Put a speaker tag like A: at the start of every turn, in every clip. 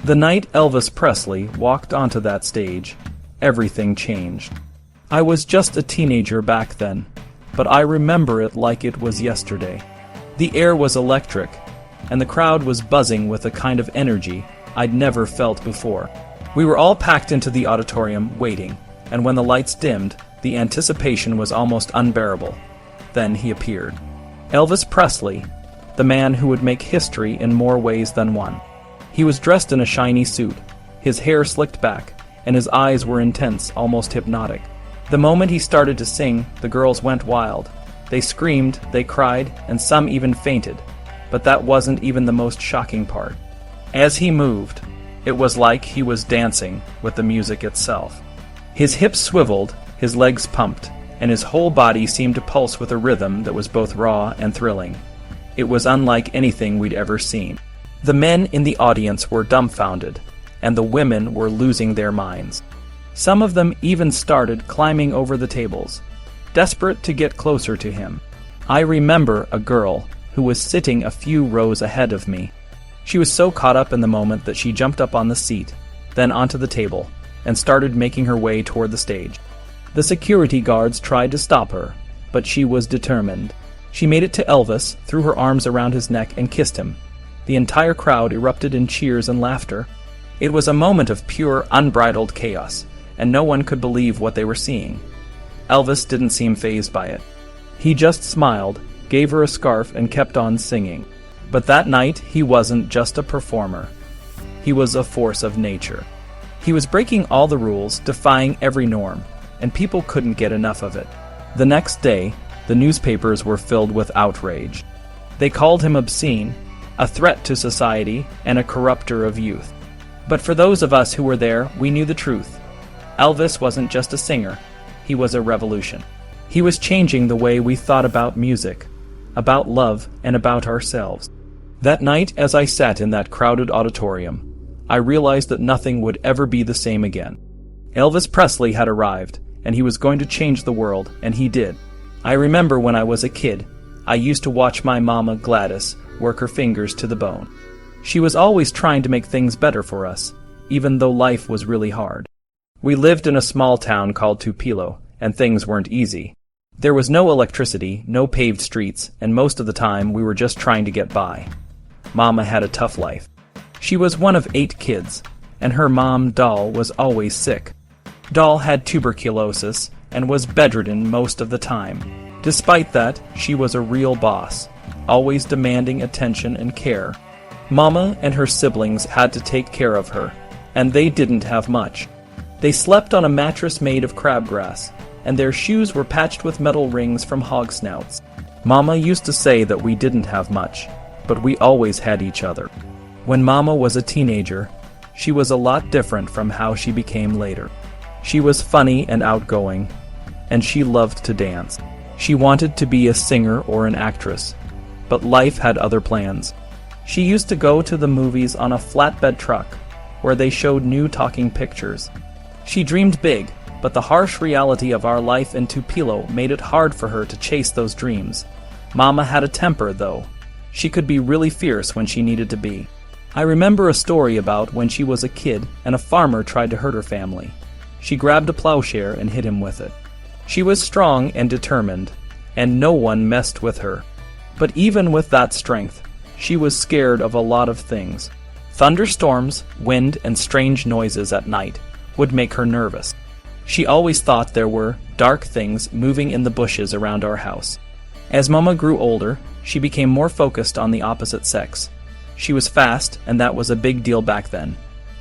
A: The night Elvis Presley walked onto that stage, everything changed. I was just a teenager back then, but I remember it like it was yesterday. The air was electric, and the crowd was buzzing with a kind of energy I'd never felt before. We were all packed into the auditorium, waiting, and when the lights dimmed, the anticipation was almost unbearable. Then he appeared. Elvis Presley, the man who would make history in more ways than one. He was dressed in a shiny suit, his hair slicked back, and his eyes were intense, almost hypnotic. The moment he started to sing, the girls went wild. They screamed, they cried, and some even fainted. But that wasn't even the most shocking part. As he moved, it was like he was dancing with the music itself. His hips swiveled, his legs pumped, and his whole body seemed to pulse with a rhythm that was both raw and thrilling. It was unlike anything we'd ever seen. The men in the audience were dumbfounded, and the women were losing their minds. Some of them even started climbing over the tables, desperate to get closer to him. I remember a girl who was sitting a few rows ahead of me. She was so caught up in the moment that she jumped up on the seat, then onto the table, and started making her way toward the stage. The security guards tried to stop her, but she was determined. She made it to Elvis, threw her arms around his neck, and kissed him. The entire crowd erupted in cheers and laughter. It was a moment of pure, unbridled chaos, and no one could believe what they were seeing. Elvis didn't seem fazed by it. He just smiled, gave her a scarf, and kept on singing. But that night, he wasn't just a performer. He was a force of nature. He was breaking all the rules, defying every norm, and people couldn't get enough of it. The next day, the newspapers were filled with outrage. They called him obscene, a threat to society, and a corrupter of youth. But for those of us who were there, we knew the truth. Elvis wasn't just a singer, he was a revolution. He was changing the way we thought about music, about love, and about ourselves. That night, as I sat in that crowded auditorium, I realized that nothing would ever be the same again. Elvis Presley had arrived, and he was going to change the world, and he did. I remember when I was a kid, I used to watch my mama, Gladys, work her fingers to the bone. She was always trying to make things better for us, even though life was really hard. We lived in a small town called Tupelo, and things weren't easy. There was no electricity, no paved streets, and most of the time we were just trying to get by. Mama had a tough life. She was one of 8 kids, and her mom, Doll, was always sick. Doll had tuberculosis and was bedridden most of the time. Despite that, she was a real boss, always demanding attention and care. Mama and her siblings had to take care of her, and they didn't have much. They slept on a mattress made of crabgrass, and their shoes were patched with metal rings from hog snouts. Mama used to say that we didn't have much, but we always had each other. When Mama was a teenager, she was a lot different from how she became later. She was funny and outgoing, and she loved to dance. She wanted to be a singer or an actress, but life had other plans. She used to go to the movies on a flatbed truck, where they showed new talking pictures. She dreamed big, but the harsh reality of our life in Tupelo made it hard for her to chase those dreams. Mama had a temper, though. She could be really fierce when she needed to be. I remember a story about when she was a kid and a farmer tried to hurt her family. She grabbed a plowshare and hit him with it. She was strong and determined, and no one messed with her. But even with that strength, she was scared of a lot of things. Thunderstorms, wind, and strange noises at night would make her nervous. She always thought there were dark things moving in the bushes around our house. As Mama grew older, she became more focused on the opposite sex. She was fast, and that was a big deal back then.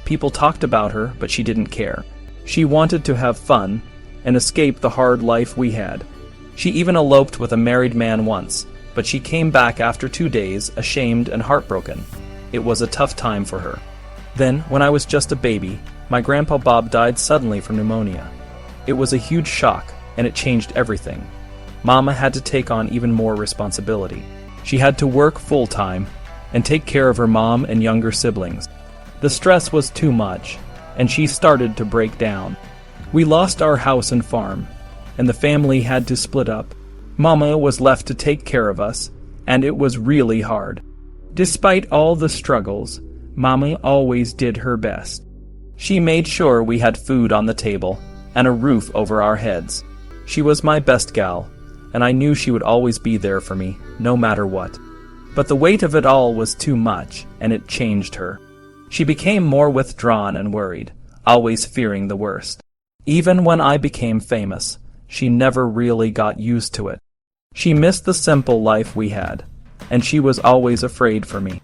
A: People talked about her, but she didn't care. She wanted to have fun and escape the hard life we had. She even eloped with a married man once, but she came back after 2 days, ashamed and heartbroken. It was a tough time for her. Then, when I was just a baby, my Grandpa Bob died suddenly from pneumonia. It was a huge shock, and it changed everything. Mama had to take on even more responsibility. She had to work full-time and take care of her mom and younger siblings. The stress was too much, and she started to break down. We lost our house and farm, and the family had to split up. Mama was left to take care of us, and it was really hard. Despite all the struggles, Mommy always did her best. She made sure we had food on the table and a roof over our heads. She was my best gal, and I knew she would always be there for me, no matter what. But the weight of it all was too much, and it changed her. She became more withdrawn and worried, always fearing the worst. Even when I became famous, she never really got used to it. She missed the simple life we had, and she was always afraid for me.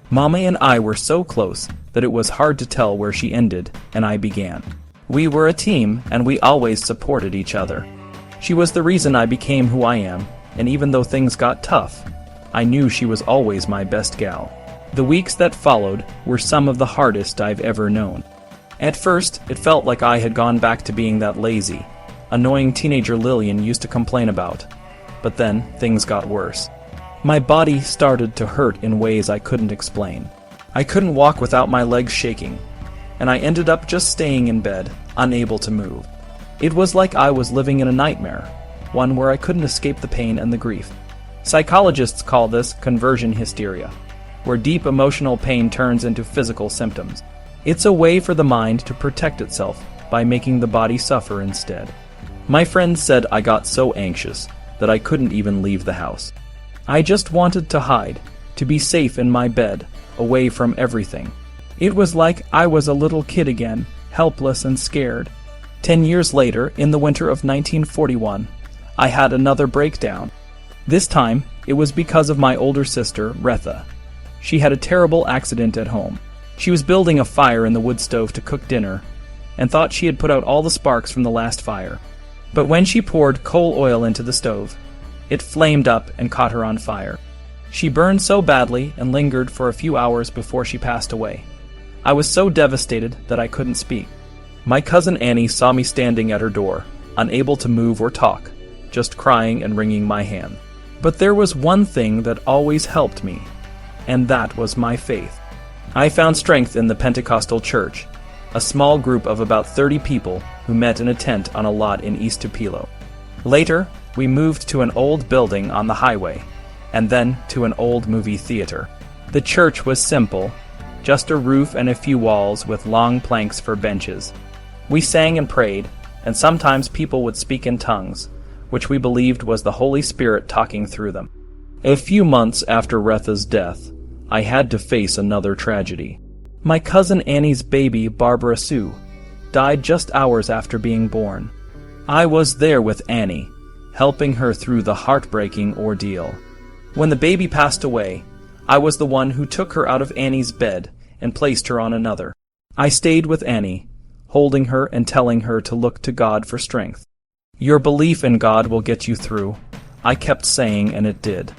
A: Mommy and I were so close that it was hard to tell where she ended and I began. We were a team, and we always supported each other. She was the reason I became who I am, and even though things got tough, I knew she was always my best gal. The weeks that followed were some of the hardest I've ever known. At first, it felt like I had gone back to being that lazy, annoying teenager Lillian used to complain about. But then, things got worse. My body started to hurt in ways I couldn't explain. I couldn't walk without my legs shaking, and I ended up just staying in bed, unable to move. It was like I was living in a nightmare, one where I couldn't escape the pain and the grief. Psychologists call this conversion hysteria, where deep emotional pain turns into physical symptoms. It's a way for the mind to protect itself by making the body suffer instead. My friends said I got so anxious that I couldn't even leave the house. I just wanted to hide, to be safe in my bed, away from everything. It was like I was a little kid again, helpless and scared. 10 years later, in the winter of 1941, I had another breakdown. This time, it was because of my older sister, Retha. She had a terrible accident at home. She was building a fire in the wood stove to cook dinner, and thought she had put out all the sparks from the last fire. But when she poured coal oil into the stove, it flamed up and caught her on fire. She burned so badly and lingered for a few hours before she passed away. I was so devastated that I couldn't speak. My cousin Annie saw me standing at her door, unable to move or talk, just crying and wringing my hand. But there was one thing that always helped me, and that was my faith. I found strength in the Pentecostal church, a small group of about 30 people who met in a tent on a lot in East Tupelo. Later, we moved to an old building on the highway, and then to an old movie theater. The church was simple, just a roof and a few walls with long planks for benches. We sang and prayed, and sometimes people would speak in tongues, which we believed was the Holy Spirit talking through them. A few months after Retha's death, I had to face another tragedy. My cousin Annie's baby, Barbara Sue, died just hours after being born. I was there with Annie, helping her through the heartbreaking ordeal. When the baby passed away, I was the one who took her out of Annie's bed and placed her on another. I stayed with Annie, holding her and telling her to look to God for strength. Your belief in God will get you through, I kept saying, and it did.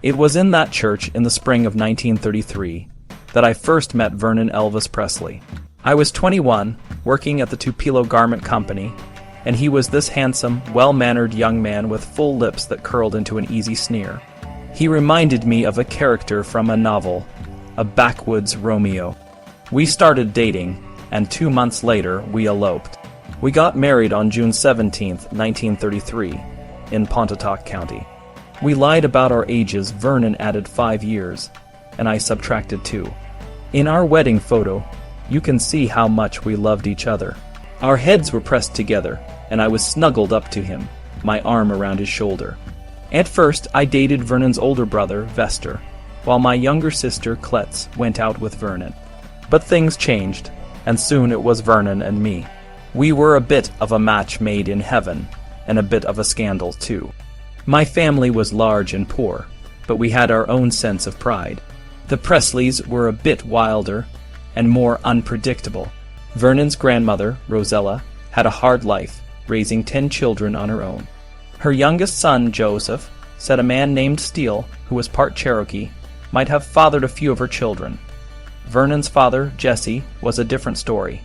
A: It was in that church in the spring of 1933 that I first met Vernon Elvis Presley. I was 21, working at the Tupelo Garment Company, and he was this handsome, well-mannered young man with full lips that curled into an easy sneer. He reminded me of a character from a novel, a backwoods Romeo. We started dating, and 2 months later we eloped. We got married on June 17, 1933, in Pontotoc County. We lied about our ages. Vernon added 5 years, and I subtracted 2. In our wedding photo, you can see how much we loved each other. Our heads were pressed together, and I was snuggled up to him, my arm around his shoulder. At first, I dated Vernon's older brother, Vester, while my younger sister, Kletz, went out with Vernon. But things changed, and soon it was Vernon and me. We were a bit of a match made in heaven, and a bit of a scandal, too. My family was large and poor, but we had our own sense of pride. The Presleys were a bit wilder and more unpredictable. Vernon's grandmother, Rosella, had a hard life, raising 10 children on her own. Her youngest son, Joseph, said a man named Steele, who was part Cherokee, might have fathered a few of her children. Vernon's father, Jessie, was a different story.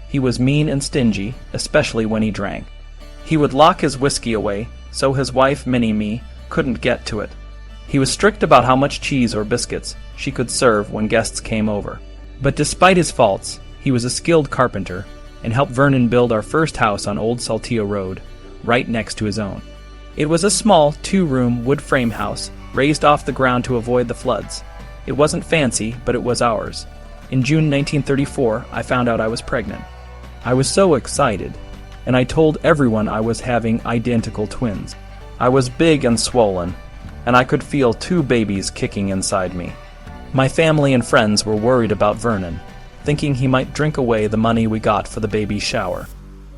A: He was mean and stingy, especially when he drank. He would lock his whiskey away, so his wife, Minnie-Me, couldn't get to it. He was strict about how much cheese or biscuits she could serve when guests came over. But despite his faults, he was a skilled carpenter and helped Vernon build our first house on Old Saltillo Road, right next to his own. It was a small 2-room wood frame house raised off the ground to avoid the floods. It wasn't fancy, but it was ours. In June 1934, I found out I was pregnant. I was so excited, and I told everyone I was having identical twins. I was big and swollen, and I could feel 2 babies kicking inside me. My family and friends were worried about Vernon, thinking he might drink away the money we got for the baby shower.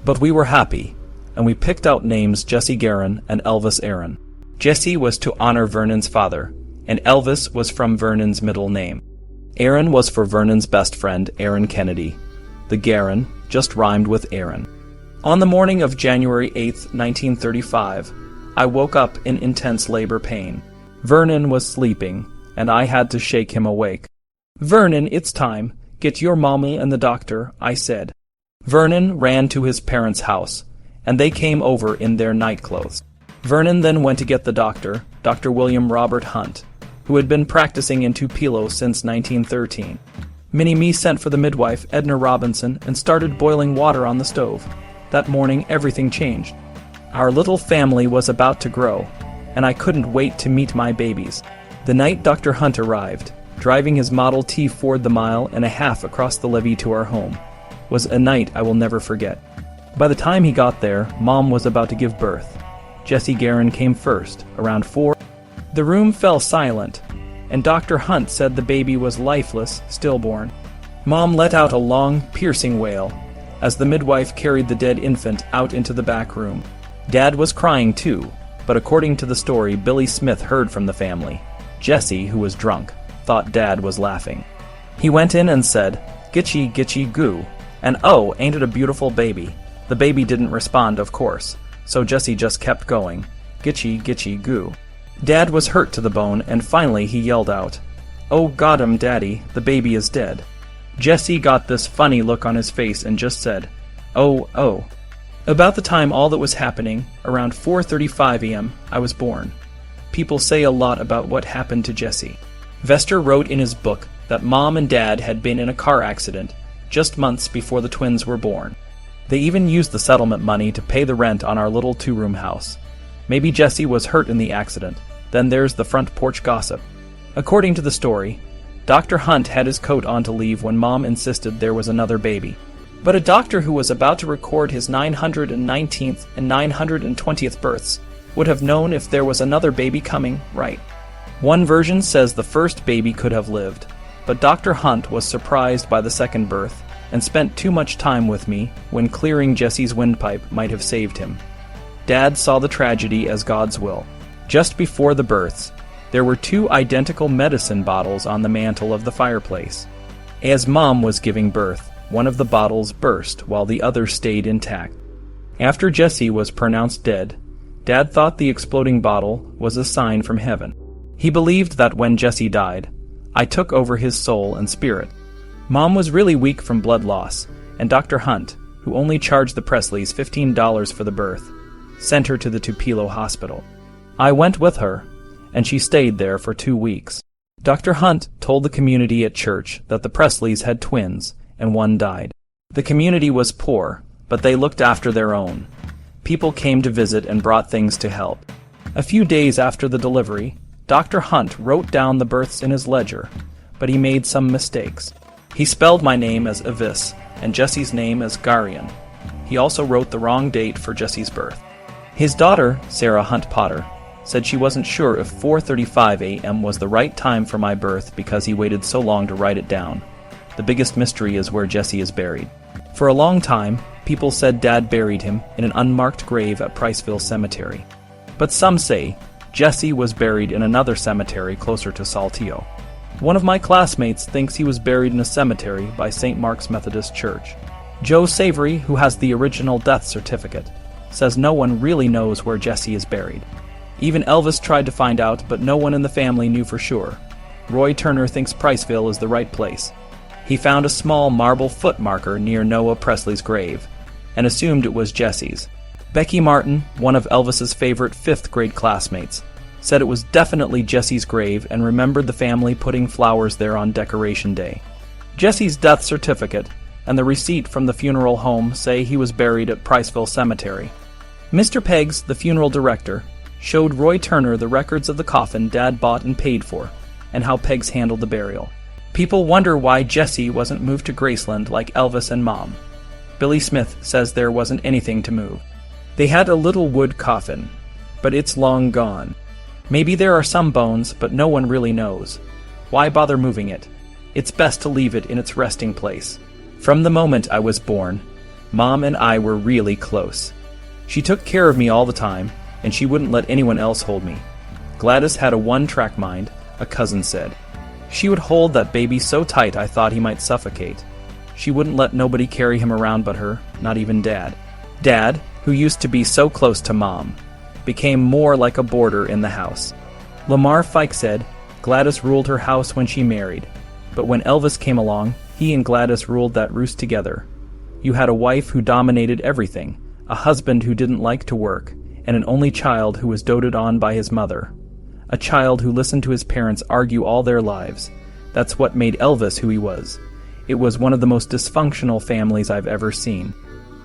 A: But we were happy, and we picked out names Jessie Guerin and Elvis Aaron. Jessie was to honor Vernon's father, and Elvis was from Vernon's middle name. Aaron was for Vernon's best friend, Aaron Kennedy. The Guerin just rhymed with Aaron. On the morning of January 8, 1935, I woke up in intense labor pain. Vernon was sleeping, and I had to shake him awake. "Vernon, it's time. Get your mommy and the doctor," I said. Vernon ran to his parents' house, and they came over in their nightclothes. Vernon then went to get the doctor, Dr. William Robert Hunt, who had been practicing in Tupelo since 1913. Minnie-Me sent for the midwife, Edna Robinson, and started boiling water on the stove. That morning, everything changed. Our little family was about to grow, and I couldn't wait to meet my babies. The night Dr. Hunt arrived, driving his Model T Ford the mile and a half across the levee to our home, was a night I will never forget. By the time he got there, Mom was about to give birth. Jessie Guerin came first, around 4. The room fell silent, and Dr. Hunt said the baby was lifeless, stillborn. Mom let out a long, piercing wail as the midwife carried the dead infant out into the back room. Dad was crying too, but according to the story, Billy Smith heard from the family. Jessie, who was drunk, thought Dad was laughing. He went in and said, "Gitchy, gitchy, goo," and "Oh, ain't it a beautiful baby?" The baby didn't respond, of course, so Jessie just kept going, "Gitchy, gitchy, goo." Dad was hurt to the bone, and finally he yelled out, "Oh, got him, Daddy, the baby is dead." Jessie got this funny look on his face and just said, "Oh, oh." About the time all that was happening, around 4:35 a.m., I was born. People say a lot about what happened to Jessie. Vester wrote in his book that Mom and Dad had been in a car accident just months before the twins were born. They even used the settlement money to pay the rent on our little 2-room house. Maybe Jessie was hurt in the accident. Then there's the front porch gossip. According to the story, Dr. Hunt had his coat on to leave when Mom insisted there was another baby. But a doctor who was about to record his 919th and 920th births would have known if there was another baby coming, right? One version says the first baby could have lived, but Dr. Hunt was surprised by the second birth and spent too much time with me when clearing Jessie's windpipe might have saved him. Dad saw the tragedy as God's will. Just before the births, there were 2 identical medicine bottles on the mantel of the fireplace. As Mom was giving birth, one of the bottles burst while the other stayed intact. After Jessie was pronounced dead, Dad thought the exploding bottle was a sign from heaven. He believed that when Jessie died, I took over his soul and spirit. Mom was really weak from blood loss, and Dr. Hunt, who only charged the Presleys $15 for the birth, sent her to the Tupelo hospital. I went with her, and she stayed there for 2 weeks. Dr. Hunt told the community at church that the Presleys had twins, and one died. The community was poor, but they looked after their own. People came to visit and brought things to help. A few days after the delivery, Dr. Hunt wrote down the births in his ledger, but he made some mistakes. He spelled my name as Avis, and Jessie's name as Garian. He also wrote the wrong date for Jessie's birth. His daughter, Sarah Hunt Potter, said she wasn't sure if 4:35 a.m. was the right time for my birth because he waited so long to write it down. The biggest mystery is where Jessie is buried. For a long time, people said Dad buried him in an unmarked grave at Priceville Cemetery. But some say Jessie was buried in another cemetery closer to Saltillo. One of my classmates thinks he was buried in a cemetery by St. Mark's Methodist Church. Joe Savory, who has the original death certificate, says no one really knows where Jessie is buried. Even Elvis tried to find out, but no one in the family knew for sure. Roy Turner thinks Priceville is the right place. He found a small marble foot marker near Noah Presley's grave, and assumed it was Jessie's. Becky Martin, one of Elvis's favorite 5th grade classmates, said it was definitely Jessie's grave and remembered the family putting flowers there on Decoration Day. Jessie's death certificate and the receipt from the funeral home say he was buried at Priceville Cemetery. Mr. Peggs, the funeral director, showed Roy Turner the records of the coffin Dad bought and paid for, and how Peggs handled the burial. People wonder why Jessie wasn't moved to Graceland like Elvis and Mom. Billy Smith says there wasn't anything to move. They had a little wood coffin, but it's long gone. Maybe there are some bones, but no one really knows. Why bother moving it? It's best to leave it in its resting place. From the moment I was born, Mom and I were really close. She took care of me all the time, and she wouldn't let anyone else hold me. Gladys had a one-track mind, a cousin said. She would hold that baby so tight I thought he might suffocate. She wouldn't let nobody carry him around but her, not even Dad. Dad, who used to be so close to Mom, became more like a boarder in the house. Lamar Fike said Gladys ruled her house when she married, but when Elvis came along, he and Gladys ruled that roost together. You had a wife who dominated everything, a husband who didn't like to work, and an only child who was doted on by his mother. A child who listened to his parents argue all their lives. That's what made Elvis who he was. It was one of the most dysfunctional families I've ever seen.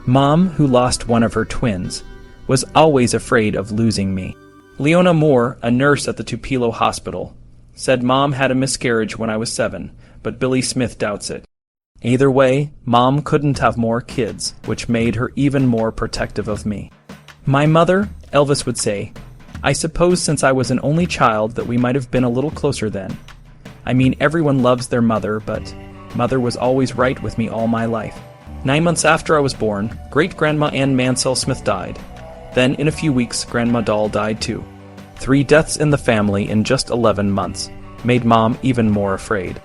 A: Mom, who lost one of her twins, was always afraid of losing me. Leona Moore, a nurse at the Tupelo hospital, said Mom had a miscarriage when I was 7, but Billy Smith doubts it. Either way, Mom couldn't have more kids, which made her even more protective of me. My mother, Elvis would say, I suppose since I was an only child that we might have been a little closer then. I mean, everyone loves their mother, but Mother was always right with me all my life. 9 months after I was born, Great-Grandma Ann Mansell Smith died. Then, in a few weeks, Grandma Doll died too. 3 deaths in the family in just 11 months made Mom even more afraid.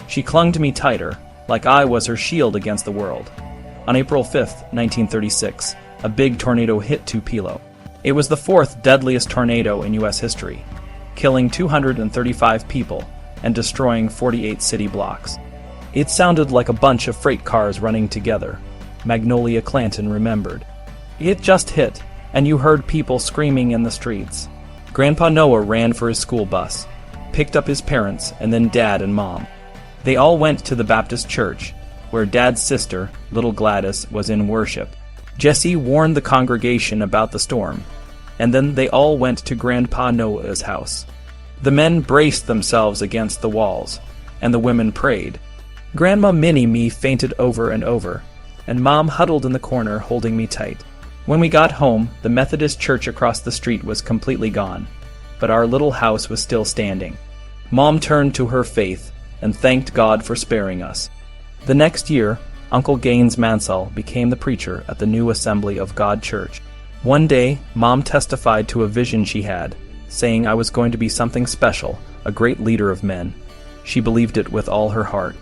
A: She clung to me tighter, like I was her shield against the world. On April 5th, 1936, a big tornado hit Tupelo. It was the 4th deadliest tornado in U.S. history, killing 235 people and destroying 48 city blocks. It sounded like a bunch of freight cars running together, Magnolia Clanton remembered. It just hit, and you heard people screaming in the streets. Grandpa Noah ran for his school bus, picked up his parents, and then Dad and Mom. They all went to the Baptist church, where Dad's sister, little Gladys, was in worship. Jessie warned the congregation about the storm, and then they all went to Grandpa Noah's house. The men braced themselves against the walls, and the women prayed. Grandma Minnie-Me fainted over and over, and Mom huddled in the corner holding me tight. When we got home, the Methodist church across the street was completely gone, but our little house was still standing. Mom turned to her faith and thanked God for sparing us. The next year, Uncle Gaines Mansell became the preacher at the new Assembly of God Church. One day, Mom testified to a vision she had, saying I was going to be something special, a great leader of men. She believed it with all her heart.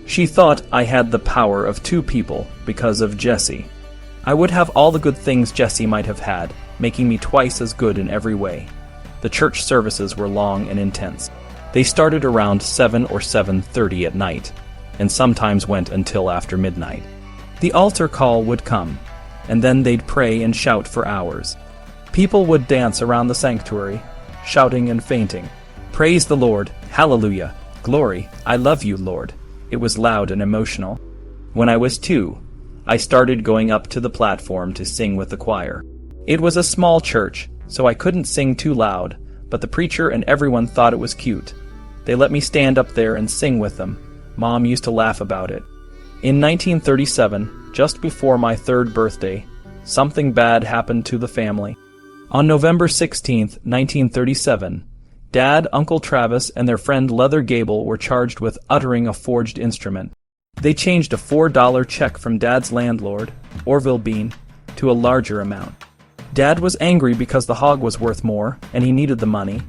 A: She thought I had the power of 2 people because of Jessie. I would have all the good things Jessie might have had, making me twice as good in every way. The church services were long and intense. They started around 7 or 7:30 at night, and sometimes went until after midnight. The altar call would come, and then they'd pray and shout for hours. People would dance around the sanctuary, shouting and fainting. Praise the Lord, hallelujah, glory, I love you, Lord. It was loud and emotional. When I was 2, I started going up to the platform to sing with the choir. It was a small church, so I couldn't sing too loud, but the preacher and everyone thought it was cute. They let me stand up there and sing with them. Mom used to laugh about it. In 1937, just before my 3rd birthday, something bad happened to the family. On November 16, 1937, Dad, Uncle Travis, and their friend Leather Gable were charged with uttering a forged instrument. They changed a $4 check from Dad's landlord, Orville Bean, to a larger amount. Dad was angry because the hog was worth more, and he needed the money.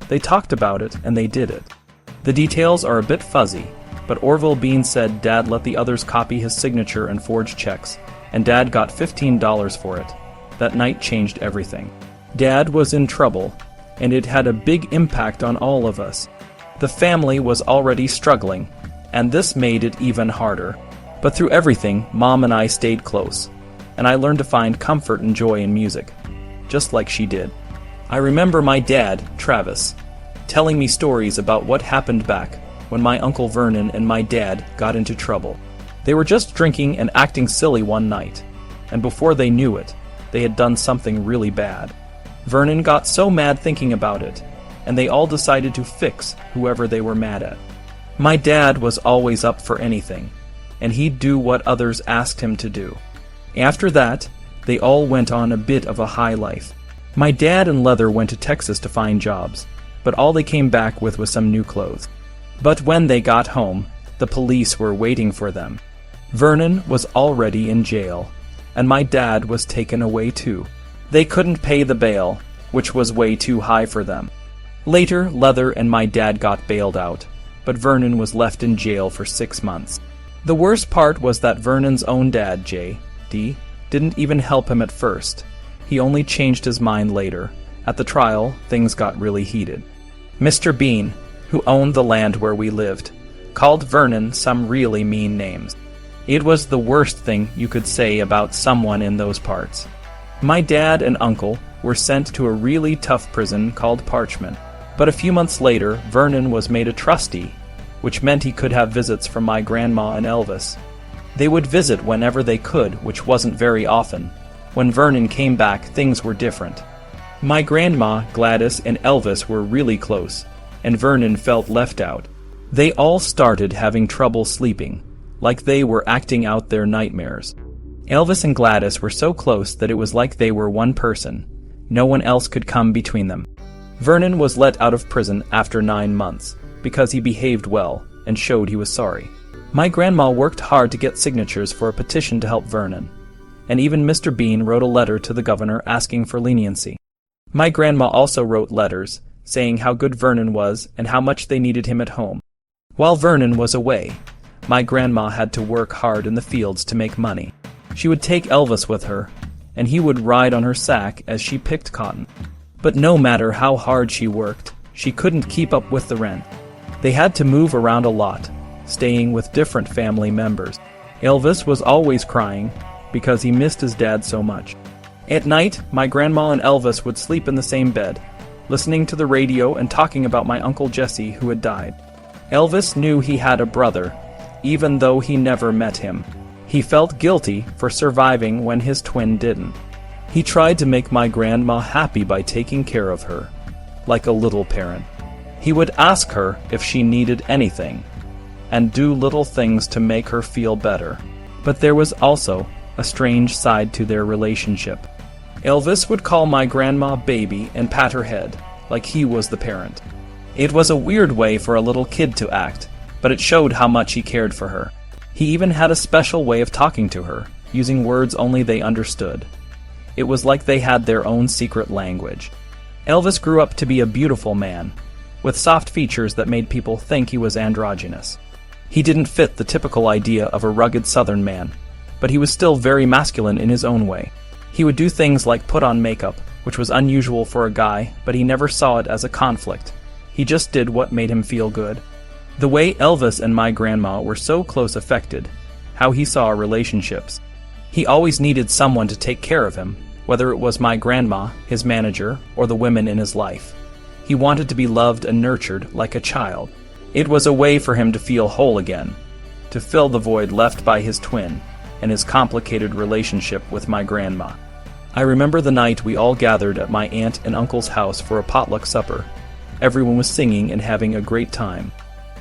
A: They talked about it, and they did it. The details are a bit fuzzy, but Orville Bean said Dad let the others copy his signature and forge checks, and Dad got $15 for it. That night changed everything. Dad was in trouble, and it had a big impact on all of us. The family was already struggling, and this made it even harder. But through everything, Mom and I stayed close, and I learned to find comfort and joy in music, just like she did. I remember my dad, Travis, telling me stories about what happened back when my Uncle Vernon and my dad got into trouble. They were just drinking and acting silly one night, and before they knew it, they had done something really bad. Vernon got so mad thinking about it, and they all decided to fix whoever they were mad at. My dad was always up for anything, and he'd do what others asked him to do. After that, they all went on a bit of a high life. My dad and Leather went to Texas to find jobs, but all they came back with was some new clothes. But when they got home, the police were waiting for them. Vernon was already in jail, and my dad was taken away too. They couldn't pay the bail, which was way too high for them. Later, Leather and my dad got bailed out, but Vernon was left in jail for 6 months. The worst part was that Vernon's own dad, J.D., didn't even help him at first. He only changed his mind later. At the trial, things got really heated. Mr. Bean, who owned the land where we lived, called Vernon some really mean names. It was the worst thing you could say about someone in those parts. My dad and uncle were sent to a really tough prison called Parchment, but a few months later, Vernon was made a trustee, which meant he could have visits from my grandma and Elvis. They would visit whenever they could, which wasn't very often. When Vernon came back, things were different. My grandma, Gladys, and Elvis were really close, and Vernon felt left out. They all started having trouble sleeping, like they were acting out their nightmares. Elvis and Gladys were so close that it was like they were one person. No one else could come between them. Vernon was let out of prison after 9 months, because he behaved well and showed he was sorry. My grandma worked hard to get signatures for a petition to help Vernon, and even Mr. Bean wrote a letter to the governor asking for leniency. My grandma also wrote letters, saying how good Vernon was and how much they needed him at home. While Vernon was away, my grandma had to work hard in the fields to make money. She would take Elvis with her, and he would ride on her sack as she picked cotton. But no matter how hard she worked, she couldn't keep up with the rent. They had to move around a lot, staying with different family members. Elvis was always crying because he missed his dad so much. At night, my grandma and Elvis would sleep in the same bed, listening to the radio and talking about my Uncle Jessie who had died. Elvis knew he had a brother, even though he never met him. He felt guilty for surviving when his twin didn't. He tried to make my grandma happy by taking care of her, like a little parent. He would ask her if she needed anything, and do little things to make her feel better. But there was also a strange side to their relationship. Elvis would call my grandma baby and pat her head, like he was the parent. It was a weird way for a little kid to act, but it showed how much he cared for her. He even had a special way of talking to her, using words only they understood. It was like they had their own secret language. Elvis grew up to be a beautiful man, with soft features that made people think he was androgynous. He didn't fit the typical idea of a rugged Southern man, but he was still very masculine in his own way. He would do things like put on makeup, which was unusual for a guy, but he never saw it as a conflict. He just did what made him feel good. The way Elvis and my grandma were so close affected how he saw relationships. He always needed someone to take care of him, whether it was my grandma, his manager, or the women in his life. He wanted to be loved and nurtured like a child. It was a way for him to feel whole again, to fill the void left by his twin and his complicated relationship with my grandma. I remember the night we all gathered at my aunt and uncle's house for a potluck supper. Everyone was singing and having a great time.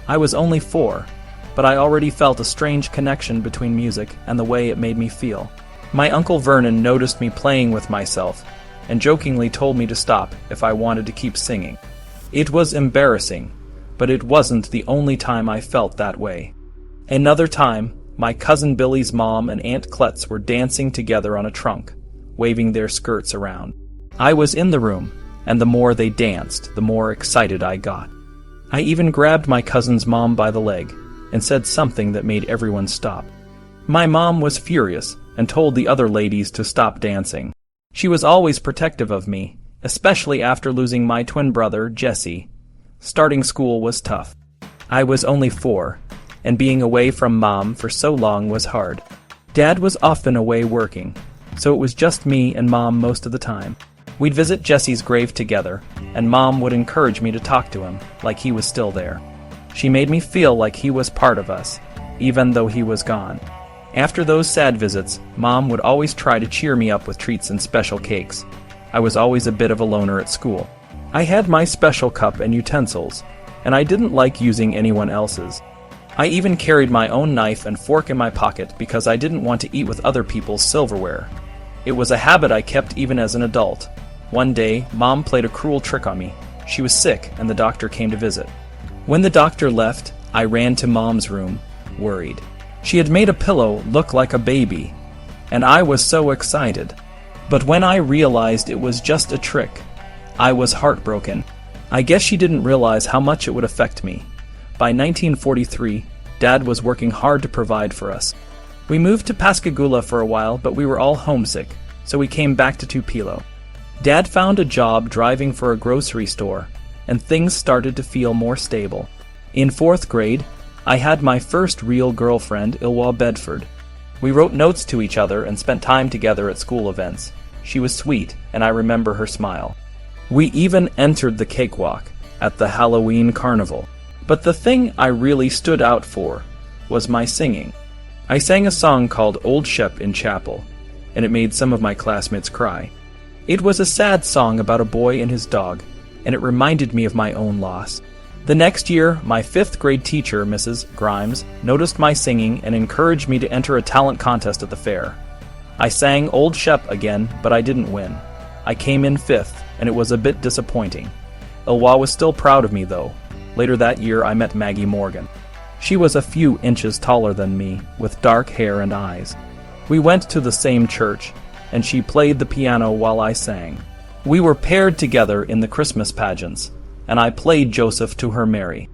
A: I was only 4, but I already felt a strange connection between music and the way it made me feel. My Uncle Vernon noticed me playing with myself and jokingly told me to stop if I wanted to keep singing. It was embarrassing, but it wasn't the only time I felt that way. Another time, my cousin Billy's mom and Aunt Kletz were dancing together on a trunk, waving their skirts around. I was in the room, and the more they danced, the more excited I got. I even grabbed my cousin's mom by the leg and said something that made everyone stop. My mom was furious and told the other ladies to stop dancing. She was always protective of me, especially after losing my twin brother, Jessie. Starting school was tough. I was only 4, and being away from Mom for so long was hard. Dad was often away working, so it was just me and Mom most of the time. We'd visit Jessie's grave together, and Mom would encourage me to talk to him, like he was still there. She made me feel like he was part of us, even though he was gone. After those sad visits, Mom would always try to cheer me up with treats and special cakes. I was always a bit of a loner at school. I had my special cup and utensils, and I didn't like using anyone else's. I even carried my own knife and fork in my pocket because I didn't want to eat with other people's silverware. It was a habit I kept even as an adult. One day, Mom played a cruel trick on me. She was sick, and the doctor came to visit. When the doctor left, I ran to Mom's room, worried. She had made a pillow look like a baby, and I was so excited. But when I realized it was just a trick, I was heartbroken. I guess she didn't realize how much it would affect me. By 1943, Dad was working hard to provide for us. We moved to Pascagoula for a while, but we were all homesick, so we came back to Tupelo. Dad found a job driving for a grocery store, and things started to feel more stable. In 4th grade, I had my first real girlfriend, Ilwa Bedford. We wrote notes to each other and spent time together at school events. She was sweet, and I remember her smile. We even entered the cakewalk at the Halloween carnival. But the thing I really stood out for was my singing. I sang a song called Old Shep in Chapel, and it made some of my classmates cry. It was a sad song about a boy and his dog, and it reminded me of my own loss. The next year, my 5th grade teacher, Mrs. Grimes, noticed my singing and encouraged me to enter a talent contest at the fair. I sang Old Shep again, but I didn't win. I came in 5th, and it was a bit disappointing. Ilwa was still proud of me, though. Later that year, I met Maggie Morgan. She was a few inches taller than me, with dark hair and eyes. We went to the same church, and she played the piano while I sang. We were paired together in the Christmas pageants, and I played Joseph to her Mary.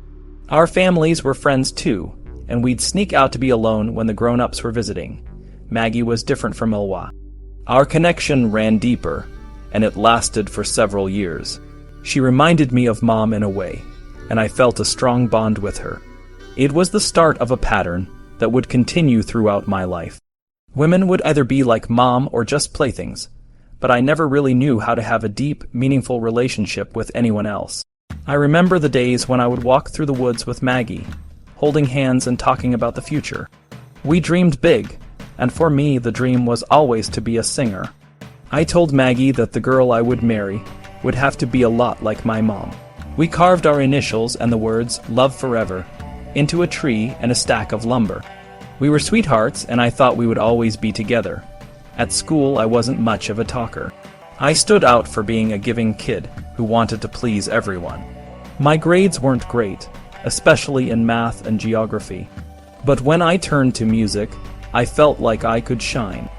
A: Our families were friends too, and we'd sneak out to be alone when the grown-ups were visiting. Maggie was different from Ilwa. Our connection ran deeper, and it lasted for several years. She reminded me of Mom in a way, and I felt a strong bond with her. It was the start of a pattern that would continue throughout my life. Women would either be like Mom or just playthings, but I never really knew how to have a deep, meaningful relationship with anyone else. I remember the days when I would walk through the woods with Maggie, holding hands and talking about the future. We dreamed big, and for me the dream was always to be a singer. I told Maggie that the girl I would marry would have to be a lot like my mom. We carved our initials and the words, Love Forever, into a tree and a stack of lumber. We were sweethearts, and I thought we would always be together. At school, I wasn't much of a talker. I stood out for being a giving kid who wanted to please everyone. My grades weren't great, especially in math and geography. But when I turned to music, I felt like I could shine.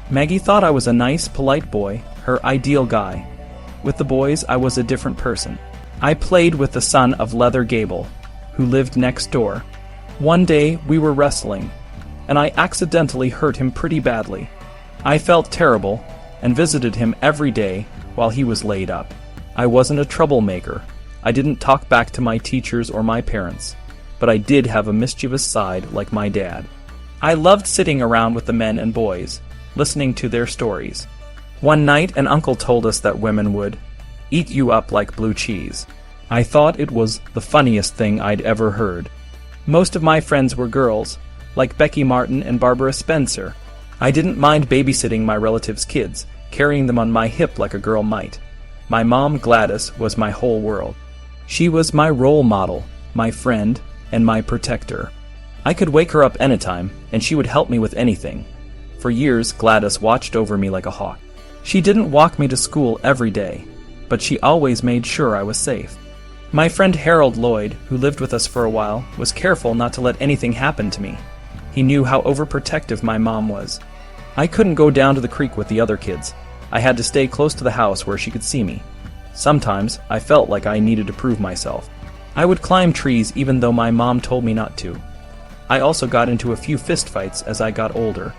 A: Maggie thought I was a nice, polite boy, her ideal guy. With the boys, I was a different person. I played with the son of Leather Gable, who lived next door. One day, we were wrestling, and I accidentally hurt him pretty badly. I felt terrible, and visited him every day while he was laid up. I wasn't a troublemaker. I didn't talk back to my teachers or my parents, but I did have a mischievous side like my dad. I loved sitting around with the men and boys, listening to their stories. One night, an uncle told us that women would eat you up like blue cheese. I thought it was the funniest thing I'd ever heard. Most of my friends were girls, like Becky Martin and Barbara Spencer. I didn't mind babysitting my relatives' kids, carrying them on my hip like a girl might. My mom, Gladys, was my whole world. She was my role model, my friend, and my protector. I could wake her up anytime, and she would help me with anything. For years, Gladys watched over me like a hawk. She didn't walk me to school every day, but she always made sure I was safe. My friend Harold Lloyd, who lived with us for a while, was careful not to let anything happen to me. He knew how overprotective my mom was. I couldn't go down to the creek with the other kids. I had to stay close to the house where she could see me. Sometimes, I felt like I needed to prove myself. I would climb trees even though my mom told me not to. I also got into a few fistfights as I got older.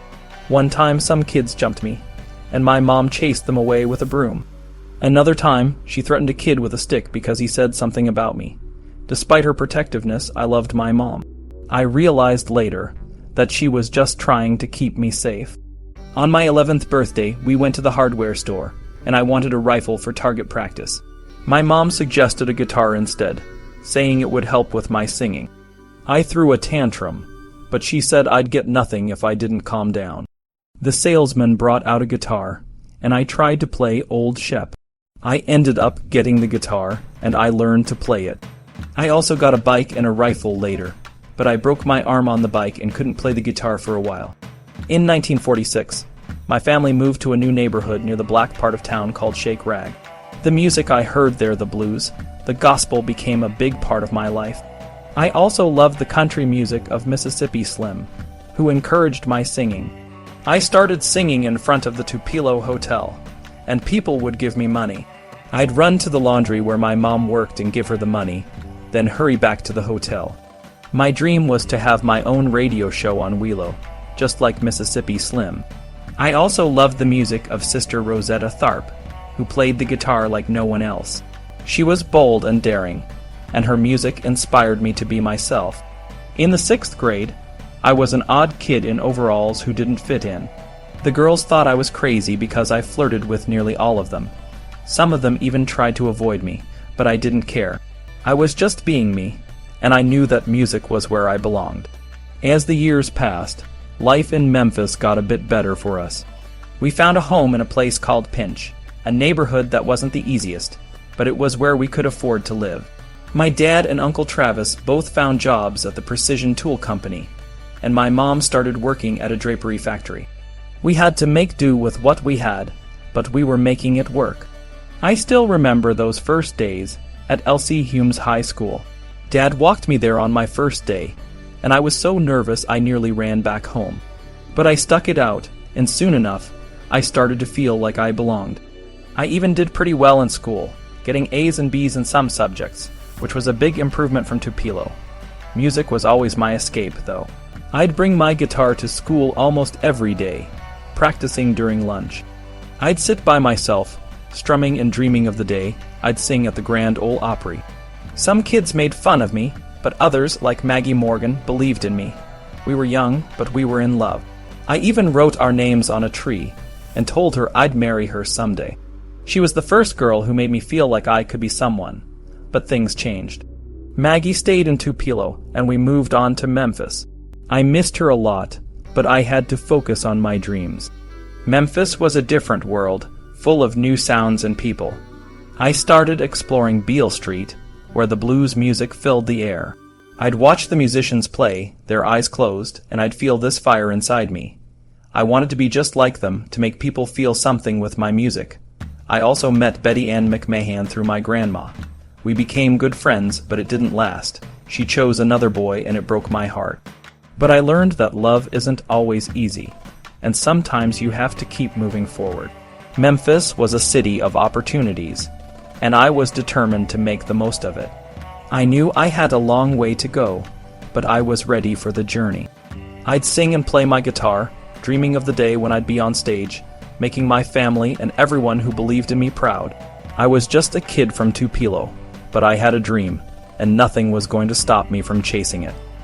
A: One time, some kids jumped me, and my mom chased them away with a broom. Another time, she threatened a kid with a stick because he said something about me. Despite her protectiveness, I loved my mom. I realized later that she was just trying to keep me safe. On my 11th birthday, we went to the hardware store, and I wanted a rifle for target practice. My mom suggested a guitar instead, saying it would help with my singing. I threw a tantrum, but she said I'd get nothing if I didn't calm down. The salesman brought out a guitar, and I tried to play Old Shep. I ended up getting the guitar, and I learned to play it. I also got a bike and a rifle later, but I broke my arm on the bike and couldn't play the guitar for a while. In 1946, my family moved to a new neighborhood near the black part of town called Shake Rag. The music I heard there, the blues, the gospel, became a big part of my life. I also loved the country music of Mississippi Slim, who encouraged my singing. I started singing in front of the Tupelo Hotel, and people would give me money. I'd run to the laundry where my mom worked and give her the money, then hurry back to the hotel. My dream was to have my own radio show on Wheelo, just like Mississippi Slim. I also loved the music of Sister Rosetta Tharpe, who played the guitar like no one else. She was bold and daring, and her music inspired me to be myself. In the 6th grade, I was an odd kid in overalls who didn't fit in. The girls thought I was crazy because I flirted with nearly all of them. Some of them even tried to avoid me, but I didn't care. I was just being me, and I knew that music was where I belonged. As the years passed, life in Memphis got a bit better for us. We found a home in a place called Pinch, a neighborhood that wasn't the easiest, but it was where we could afford to live. My dad and Uncle Travis both found jobs at the Precision Tool Company, and my mom started working at a drapery factory. We had to make do with what we had, but we were making it work. I still remember those first days at L.C. Humes High School. Dad walked me there on my first day, and I was so nervous I nearly ran back home. But I stuck it out, and soon enough, I started to feel like I belonged. I even did pretty well in school, getting A's and B's in some subjects, which was a big improvement from Tupelo. Music was always my escape, though. I'd bring my guitar to school almost every day, practicing during lunch. I'd sit by myself, strumming and dreaming of the day I'd sing at the Grand Ole Opry. Some kids made fun of me, but others, like Maggie Morgan, believed in me. We were young, but we were in love. I even wrote our names on a tree and told her I'd marry her someday. She was the first girl who made me feel like I could be someone, but things changed. Maggie stayed in Tupelo, and we moved on to Memphis. I missed her a lot, but I had to focus on my dreams. Memphis was a different world, full of new sounds and people. I started exploring Beale Street, where the blues music filled the air. I'd watch the musicians play, their eyes closed, and I'd feel this fire inside me. I wanted to be just like them, to make people feel something with my music. I also met Betty Ann McMahon through my grandma. We became good friends, but it didn't last. She chose another boy, and it broke my heart. But I learned that love isn't always easy, and sometimes you have to keep moving forward. Memphis was a city of opportunities, and I was determined to make the most of it. I knew I had a long way to go, but I was ready for the journey. I'd sing and play my guitar, dreaming of the day when I'd be on stage, making my family and everyone who believed in me proud. I was just a kid from Tupelo, but I had a dream, and nothing was going to stop me from chasing it.